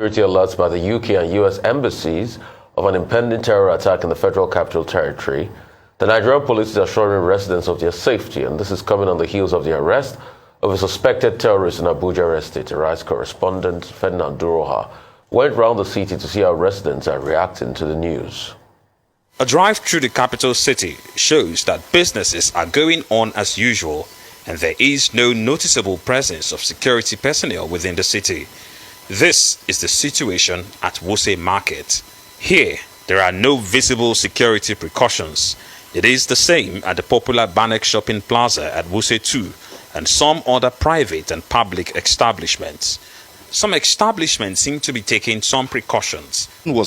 Security alerts by the UK and US embassies of an impending terror attack in the Federal Capital Territory. The Nigerian police is assuring residents of their safety, and this is coming on the heels of the arrest of a suspected terrorist in Abuja Estate. Arise correspondent Ferdinand Duroha went round the city to see how residents are reacting to the news. A drive through the capital city shows that businesses are going on as usual, and there is no noticeable presence of security personnel within the city. This is the situation at Wuse Market. Here, there are no visible security precautions. It is the same at the popular Banek Shopping Plaza at Wuse 2 and some other private and public establishments. Some establishments seem to be taking some precautions. Hello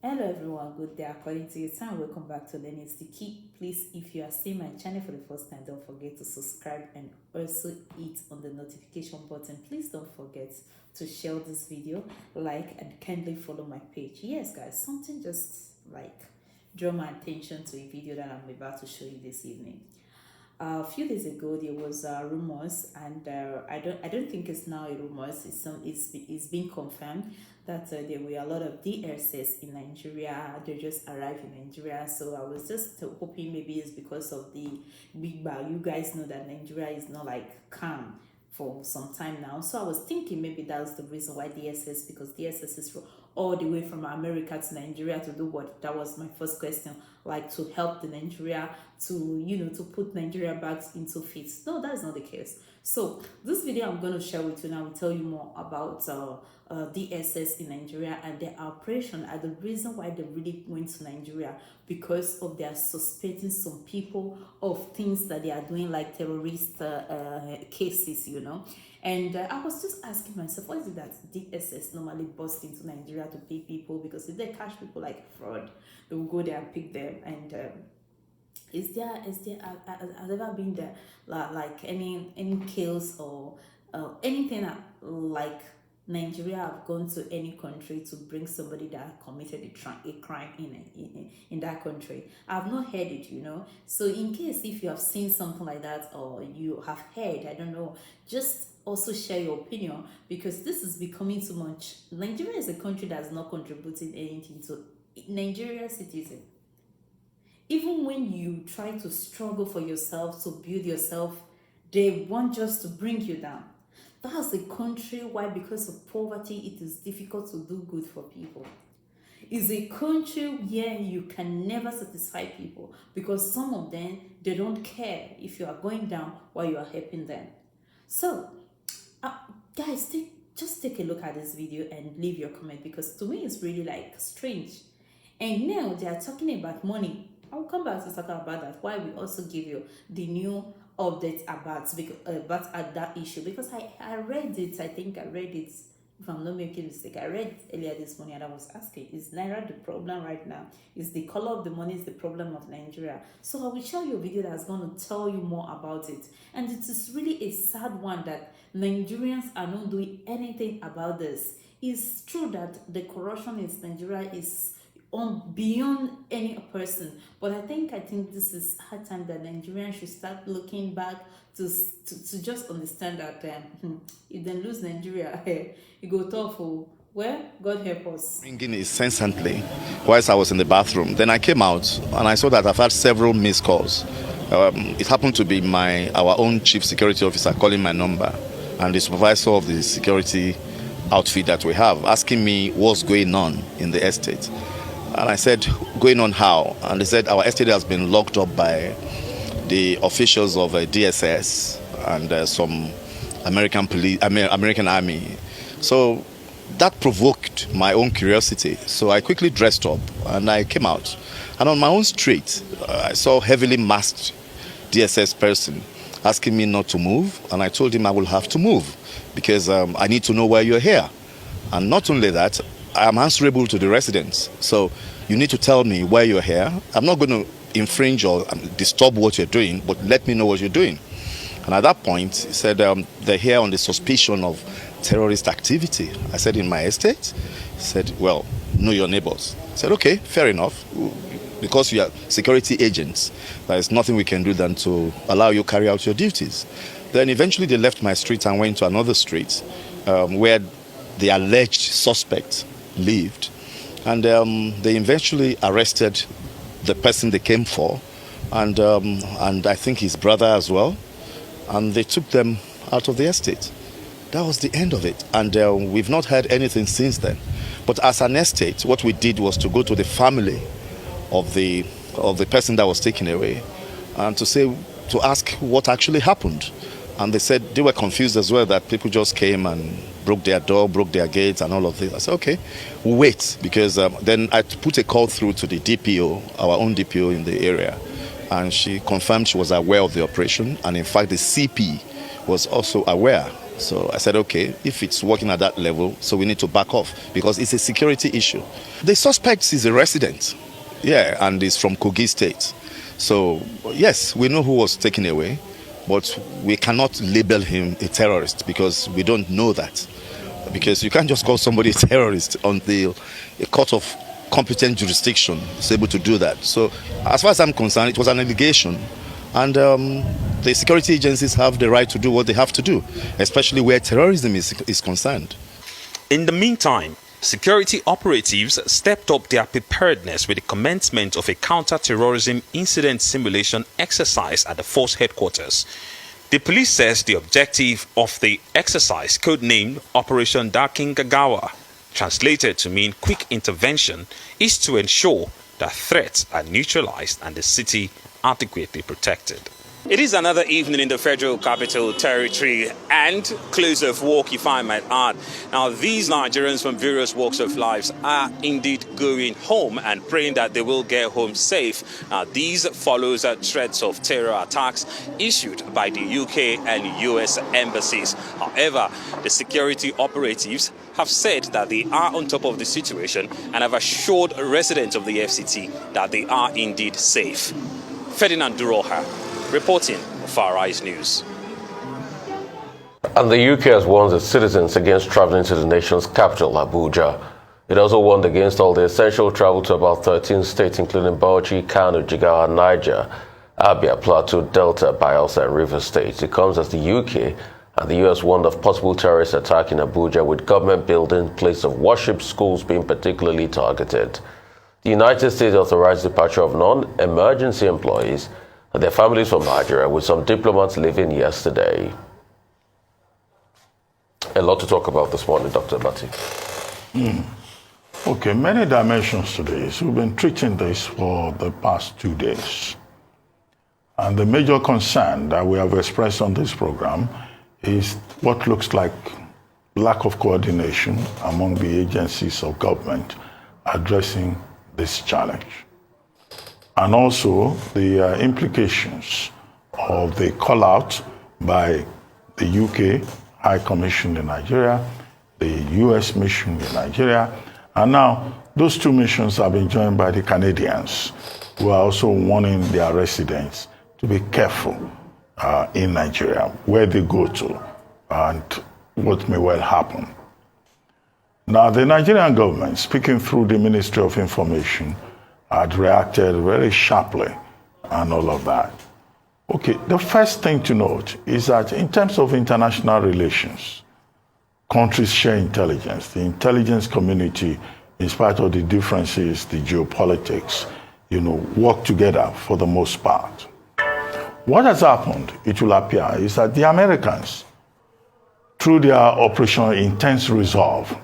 everyone, good day according to your time. Welcome back to Learning is the Key. Please, if you are seeing my channel for the first time, don't forget to subscribe and also hit on the notification button. Please don't forget to share this video, like, and kindly follow my page. Yes guys, something just like draw my attention to a video that I'm about to show you this evening. A few days ago there was rumors, and I don't think it's now a rumors. It's been confirmed that there were a lot of DSS in Nigeria. They just arrived in Nigeria, so I was just hoping maybe it's because of the big bang. You guys know that Nigeria is not like calm for some time now, so I was thinking maybe that's the reason why DSS, because DSS is all the way from America to Nigeria to do what? That was my first question, like to help the Nigeria to to put Nigeria back into fits. No, that's not the case. So this video I'm going to share with you now will tell you more about DSS in Nigeria and their operation, and the reason why they really went to Nigeria, because of their suspecting some people of things that they are doing, like terrorist cases, And I was just asking myself, why is it that DSS normally bust into Nigeria to pick people? Because if they catch people like fraud, they will go there and pick them. And has ever been there like any kills or anything like Nigeria have gone to any country to bring somebody that committed a crime in that country? I've not heard it, So in case if you have seen something like that, or you have heard, I don't know, just also share your opinion, because this is becoming too much. Nigeria is a country that's not contributing anything to Nigerian citizens. Even when you try to struggle for yourself, to build yourself, they want just to bring you down. That's a country why, because of poverty, it is difficult to do good for people. It's a country where you can never satisfy people, because some of them, they don't care if you are going down while you are helping them. So, guys, just take a look at this video and leave your comment, because to me it's really like strange. And now they are talking about money. I'll come back to talk about that, why we also give you the new updates about that issue, because I read it. I think I read it, if I'm not making a mistake. I read earlier this morning and I was asking, is Naira the problem right now? Is the color of the money is the problem of Nigeria? So I will show you a video that's going to tell you more about it. And it is really a sad one that Nigerians are not doing anything about this. It's true that the corruption in Nigeria is beyond any person, but I think this is hard time that Nigerians should start looking back to just understand that if they lose Nigeria, it go tough. Well, God help us. Ringing incessantly whilst I was in the bathroom. Then I came out and I saw that I've had several missed calls. It happened to be our own chief security officer calling my number, and the supervisor of the security outfit that we have, asking me what's going on in the estate. And I said, going on how? And they said, our estate has been locked up by the officials of DSS and some American army. So that provoked my own curiosity. So I quickly dressed up and I came out. And on my own street, I saw a heavily masked DSS person asking me not to move. And I told him I will have to move because I need to know why you're here. And not only that, I am answerable to the residents. So you need to tell me why you're here. I'm not going to infringe or disturb what you're doing, but let me know what you're doing. And at that point, he said, they're here on the suspicion of terrorist activity. I said, in my estate? He said, well, know your neighbors. I said, okay, fair enough. Because you are security agents, there is nothing we can do than to allow you carry out your duties. Then eventually they left my street and went to another street where the alleged suspect lived. And they eventually arrested the person they came for, and I think his brother as well, and they took them out of the estate. That was the end of it, and we've not heard anything since then. But as an estate, what we did was to go to the family of the person that was taken away, and to ask what actually happened. And they said they were confused as well, that people just came and broke their door, broke their gates and all of this. I said, okay, we'll wait, because then I put a call through to the DPO, our own DPO in the area, and she confirmed she was aware of the operation, and in fact the CP was also aware. So I said, okay, if it's working at that level, so we need to back off, because it's a security issue. The suspect is a resident, and is from Kogi State. So yes, we know who was taken away, but we cannot label him a terrorist, because we don't know that. Because you can't just call somebody a terrorist until a court of competent jurisdiction is able to do that. So as far as I'm concerned, it was an allegation, and the security agencies have the right to do what they have to do, especially where terrorism is concerned. In the meantime, security operatives stepped up their preparedness with the commencement of a counter-terrorism incident simulation exercise at the force headquarters. The police says the objective of the exercise, codenamed Operation Dakin Gagawa, translated to mean quick intervention, is to ensure that threats are neutralized and the city adequately protected. It is another evening in the Federal Capital Territory, and close of work, if I might add. Now, these Nigerians from various walks of life are indeed going home and praying that they will get home safe. Now, these follows threats of terror attacks issued by the UK and US embassies. However, the security operatives have said that they are on top of the situation and have assured residents of the FCT that they are indeed safe. Ferdinand Duroha, reporting for Our Eyes News. And the UK has warned its citizens against traveling to the nation's capital, Abuja. It also warned against all the essential travel to about 13 states, including Bauchi, Kano, Jigawa, Niger, Abia, Plateau, Delta, Bayelsa, and Rivers States. It comes as the UK and the US warned of possible terrorist attack in Abuja, with government buildings, places of worship, schools being particularly targeted. The United States authorized the departure of non-emergency employees and their families from Nigeria, with some diplomats leaving yesterday. A lot to talk about this morning, Dr. Bati. Okay, many dimensions to this. We've been treating this for the past 2 days. And the major concern that we have expressed on this program is what looks like lack of coordination among the agencies of government addressing this challenge. And also the implications of the call-out by the UK High Commission in Nigeria, the US mission in Nigeria, and now those two missions have been joined by the Canadians, who are also warning their residents to be careful in Nigeria, where they go to, and what may well happen. Now, the Nigerian government, speaking through the Ministry of Information, had reacted very sharply and all of that. Okay, the first thing to note is that in terms of international relations, countries share intelligence. The intelligence community, in spite of the differences, the geopolitics, work together for the most part. What has happened, it will appear, is that the Americans, through their Operation Intense Resolve,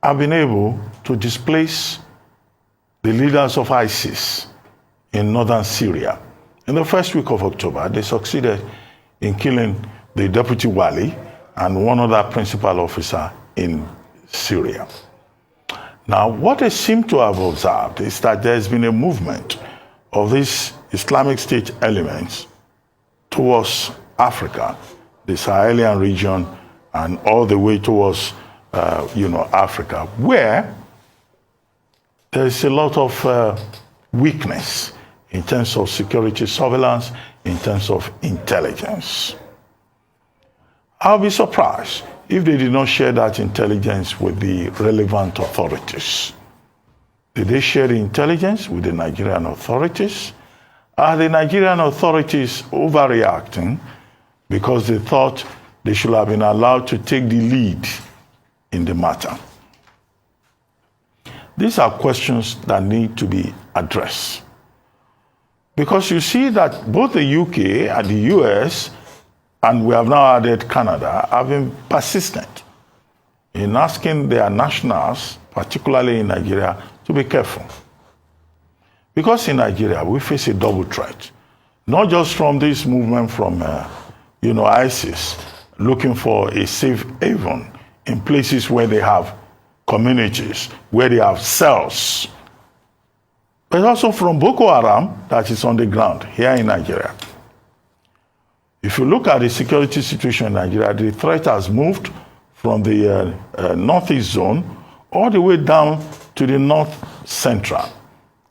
have been able to displace the leaders of ISIS in northern Syria. In the first week of October, they succeeded in killing the deputy wali and one other principal officer in Syria. Now, what they seem to have observed is that there's been a movement of these Islamic State elements towards Africa, the Sahelian region, and all the way towards, Africa, where there's a lot of weakness in terms of security surveillance, in terms of intelligence. I'll be surprised if they did not share that intelligence with the relevant authorities. Did they share the intelligence with the Nigerian authorities? Are the Nigerian authorities overreacting because they thought they should have been allowed to take the lead in the matter. These are questions that need to be addressed. Because you see that both the UK and the US, and we have now added Canada, have been persistent in asking their nationals, particularly in Nigeria, to be careful. Because in Nigeria, we face a double threat, not just from this movement from ISIS, looking for a safe haven in places where they have communities, where they have cells, but also from Boko Haram that is on the ground here in Nigeria. If you look at the security situation in Nigeria, the threat has moved from the northeast zone all the way down to the north central.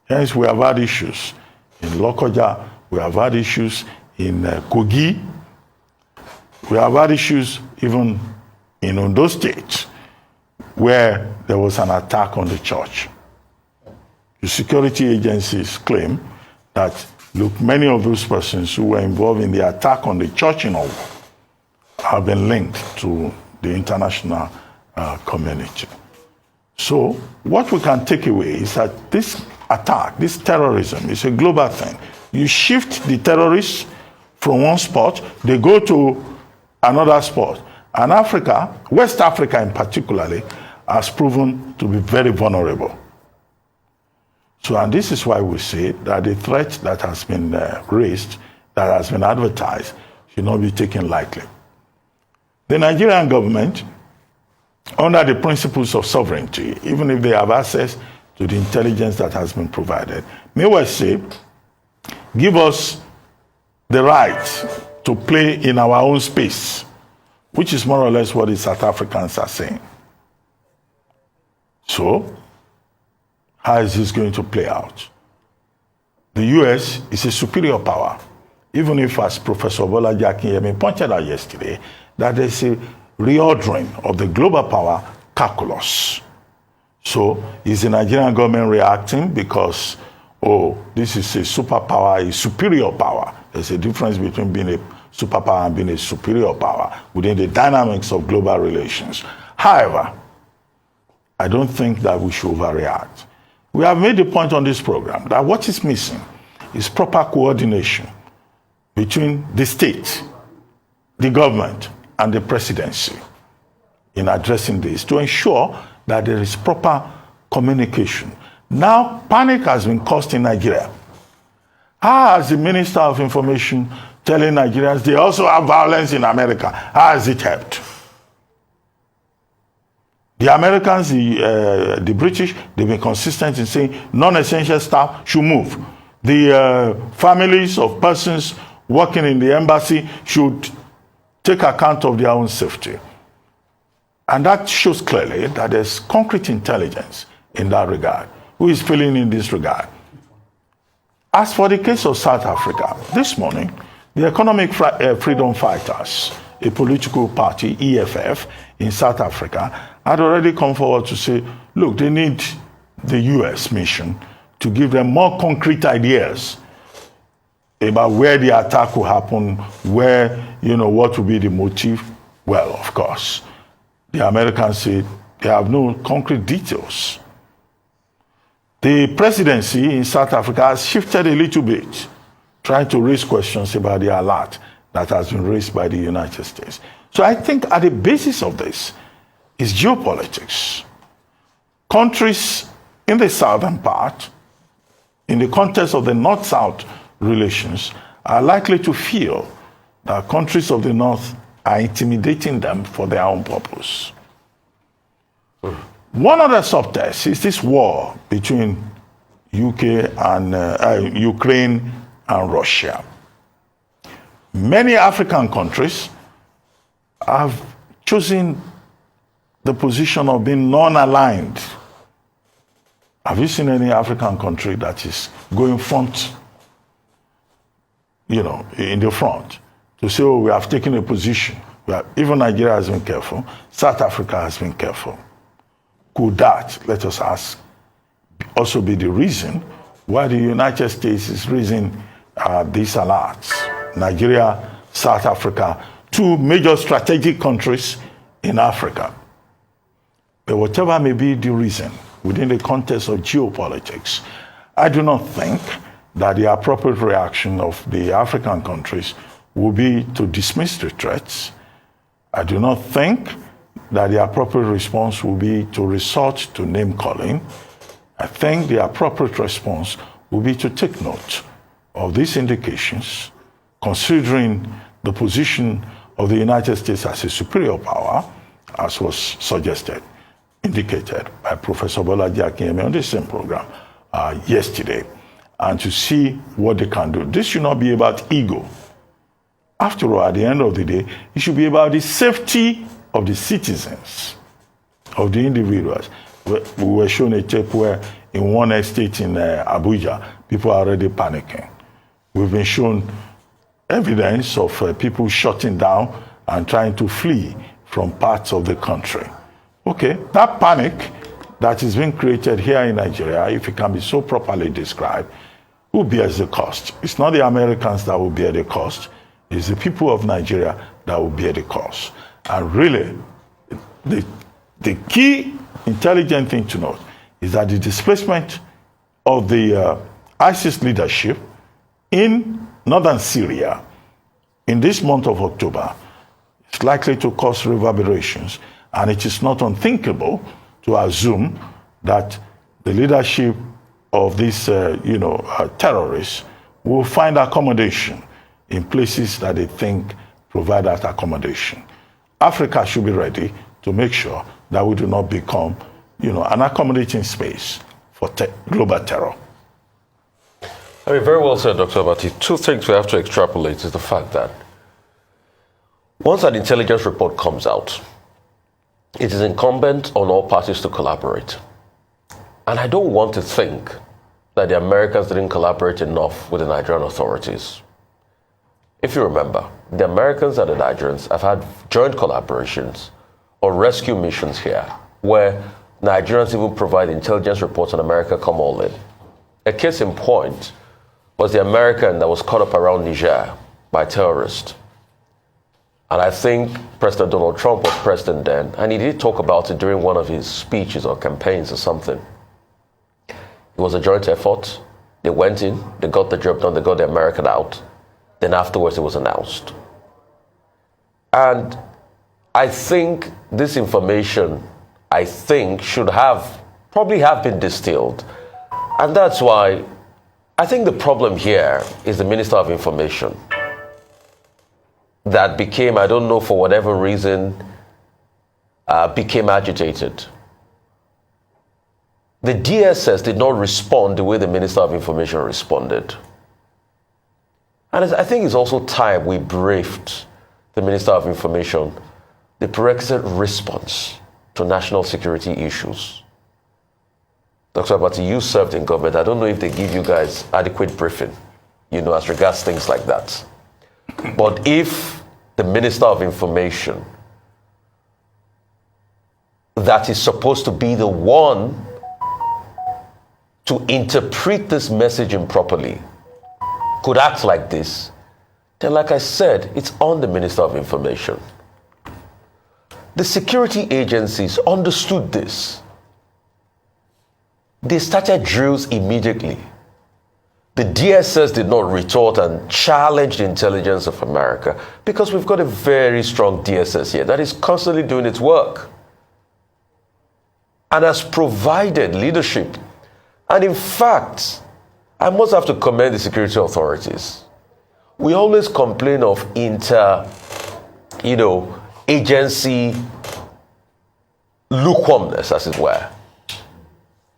Hence, we have had issues in Lokoja, we have had issues in Kogi, we have had issues even in Ondo State, where there was an attack on the church. The security agencies claim that, look, many of those persons who were involved in the attack on the church in Owo have been linked to the international community. So what we can take away is that this attack, this terrorism, is a global thing. You shift the terrorists from one spot, they go to another spot. And Africa, West Africa in particular, has proven to be very vulnerable. So, and this is why we say that the threat that has been raised, that has been advertised, should not be taken lightly. The Nigerian government, under the principles of sovereignty, even if they have access to the intelligence that has been provided, may well say, give us the right to play in our own space, which is more or less what the South Africans are saying. So, how is this going to play out? The US is a superior power, even if, as Professor Bolaji Akinyemi pointed out yesterday, that there's a reordering of the global power calculus. So, is the Nigerian government reacting because, oh, this is a superpower, a superior power? There's a difference between being a superpower and being a superior power within the dynamics of global relations. However, I don't think that we should overreact. We have made the point on this program that what is missing is proper coordination between the state, the government, and the presidency in addressing this to ensure that there is proper communication. Now, panic has been caused in Nigeria. How has the Minister of Information telling Nigerians they also have violence in America? How has it helped? The Americans, the British, they've been consistent in saying non-essential staff should move. The families of persons working in the embassy should take account of their own safety. And that shows clearly that there's concrete intelligence in that regard. Who is failing in this regard? As for the case of South Africa, this morning, the Economic Freedom Fighters, a political party, EFF, in South Africa, had already come forward to say, look, they need the US mission to give them more concrete ideas about where the attack will happen, where, what will be the motive. Well, of course, the Americans say they have no concrete details. The presidency in South Africa has shifted a little bit, trying to raise questions about the alert that has been raised by the United States. So I think at the basis of this is geopolitics. Countries in the southern part, in the context of the North-South relations, are likely to feel that countries of the North are intimidating them for their own purpose. One other subtext is this war between UK and Ukraine and Russia. Many African countries have chosen the position of being non-aligned. Have you seen any African country that is going front, in the front, to say, oh, we have taken a position? Even Nigeria has been careful. South Africa has been careful. Could that, let us ask, also be the reason why the United States is raising these alerts? Nigeria, South Africa, two major strategic countries in Africa. whatever may be the reason within the context of geopolitics, I do not think that the appropriate reaction of the African countries will be to dismiss the threats. I do not think that the appropriate response will be to resort to name-calling. I think the appropriate response will be to take note of these indications, considering the position of the United States as a superior power, as was suggested, indicated by Professor Bolaji Akinyemi on the same program yesterday, and to see what they can do. This should not be about ego. After all, at the end of the day, it should be about the safety of the citizens, of the individuals. We were shown a tape where in one estate in Abuja, people are already panicking. We've been shown evidence of people shutting down and trying to flee from parts of the country. Okay, that panic that is being created here in Nigeria, if it can be so properly described, who bears the cost? It's not the Americans that will bear the cost. It's the people of Nigeria that will bear the cost. And really, the key intelligent thing to note is that the displacement of the ISIS leadership in northern Syria in this month of October is likely to cause reverberations, and it is not unthinkable to assume that the leadership of these terrorists will find accommodation in places that they think provide that accommodation. Africa should be ready to make sure that we do not become an accommodating space for global terror. I mean, very well said, Dr. Abati. Two things we have to extrapolate is the fact that once an intelligence report comes out, it is incumbent on all parties to collaborate. And I don't want to think that the Americans didn't collaborate enough with the Nigerian authorities. If you remember, the Americans and the Nigerians have had joint collaborations or rescue missions here, where Nigerians even provide intelligence reports and America come all in. A case in point was the American that was caught up around Niger by terrorists. And I think President Donald Trump was president then, and he did talk about it during one of his speeches or campaigns or something. It was a joint effort. They went in, they got the job done, they got the American out. Then afterwards it was announced. And I think this information, should probably have been distilled. And that's why I think the problem here is the Minister of Information that became, I don't know for whatever reason, became agitated. The DSS did not respond the way the Minister of Information responded. And I think it's also time we briefed the Minister of Information the prerequisite response to national security issues. Dr. Abati, you served in government. I don't know if they give you guys adequate briefing, as regards things like that. But if the Minister of Information, that is supposed to be the one to interpret this messaging properly, could act like this, then like I said, it's on the Minister of Information. The security agencies understood this. They started drills immediately. The DSS did not retort and challenge the intelligence of America because we've got a very strong DSS here that is constantly doing its work and has provided leadership. And in fact, I must have to commend the security authorities. We always complain of agency lukewarmness, as it were.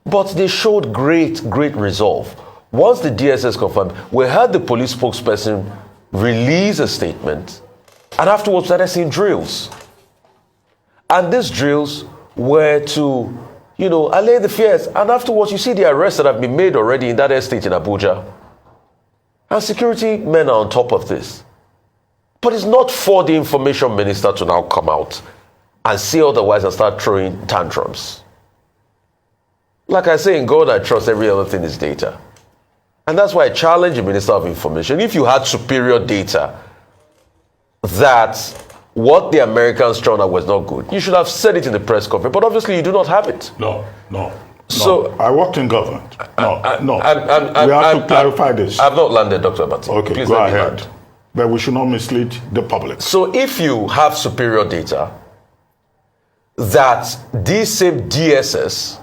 But they showed great resolve. Once the DSS confirmed, we heard the police spokesperson release a statement, and afterwards started seeing drills. And these drills were to, allay the fears. And afterwards, you see the arrests that have been made already in that estate in Abuja. And security men are on top of this. But it's not for the information minister to now come out and say otherwise and start throwing tantrums. Like I say, in God I trust, every other thing is data. And that's why I challenge the Minister of Information. If you had superior data that what the Americans turned out was not good. You should have said it in the press conference, but obviously you do not have it. No. So I worked in government. No. We have to clarify this. I've not landed, Dr. Abati. Okay, Please go let me ahead. land. But we should not mislead the public. So if you have superior data that these same DSS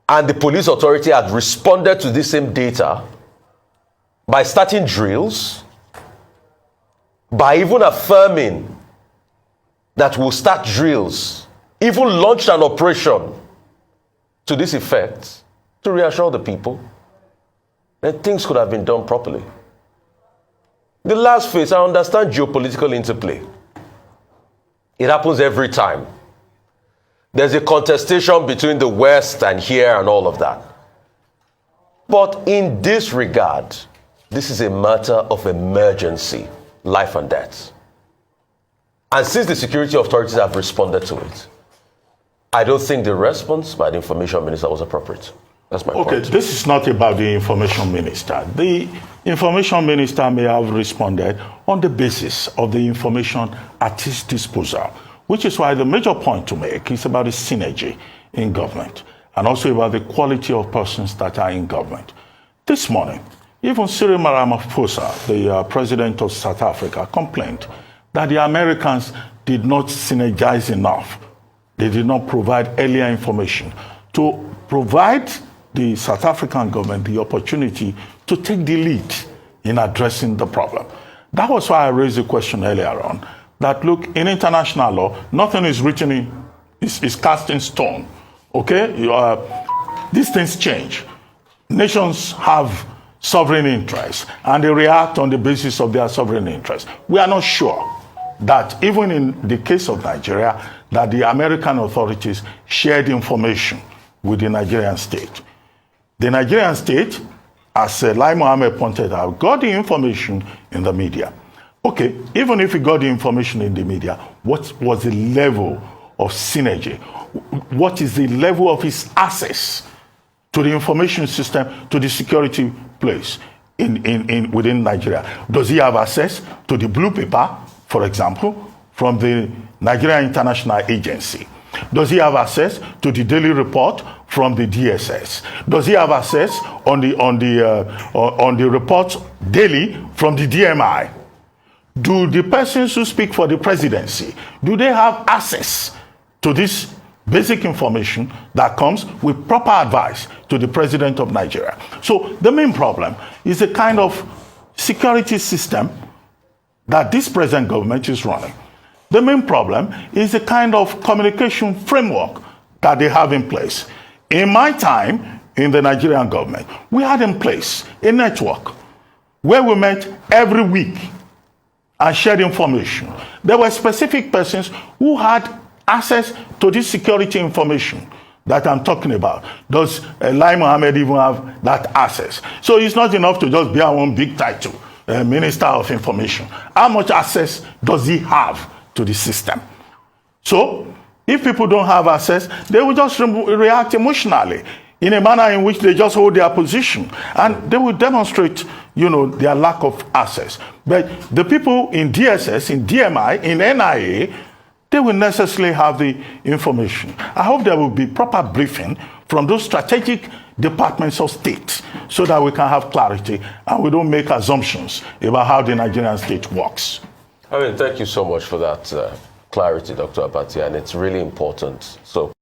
and the police authority had responded to this same data by starting drills, by even affirming that we'll start drills, even launched an operation to this effect to reassure the people, then things could have been done properly. The last phase, I understand geopolitical interplay. It happens every time. There's a contestation between the West and here and all of that. But in this regard, this is a matter of emergency, life and death. And since the security authorities have responded to it, I don't think the response by the information minister was appropriate. That's my point. Okay, this is not about the information minister. The information minister may have responded on the basis of the information at his disposal, which is why the major point to make is about the synergy in government and also about the quality of persons that are in government. This morning, even Cyril Ramaphosa, the president of South Africa, complained that the Americans did not synergize enough. They did not provide earlier information to provide the South African government the opportunity to take the lead in addressing the problem. That was why I raised the question earlier on that, look, in international law, nothing is written is cast in stone. Okay? These things change. Nations have sovereign interests and they react on the basis of their sovereign interests. We are not sure that even in the case of Nigeria, that the American authorities shared information with the Nigerian state. The Nigerian state, as Lai Mohammed pointed out, got the information in the media. Okay, even if he got the information in the media, what was the level of synergy? What is the level of his access to the information system, to the security place within Nigeria? Does he have access to the blue paper, for example, from the Nigerian International Agency? Does he have access to the daily report from the DSS? Does he have access on the reports daily from the DMI? Do the persons who speak for the presidency, do they have access to this basic information that comes with proper advice to the president of Nigeria? So the main problem is the kind of security system that this present government is running. The main problem is the kind of communication framework that they have in place. In my time in the Nigerian government, we had in place a network where we met every week and shared information. There were specific persons who had access to this security information that I'm talking about. Does Lai Mohammed even have that access? So it's not enough to just be our one big title, Minister of Information. How much access does he have to the system? So if people don't have access, they will just react emotionally in a manner in which they just hold their position, and they will demonstrate, their lack of access. But the people in DSS, in DMI, in NIA, they will necessarily have the information. I hope there will be proper briefing from those strategic departments of state so that we can have clarity and we don't make assumptions about how the Nigerian state works. Thank you so much for that clarity, Dr. Abati, and it's really important. So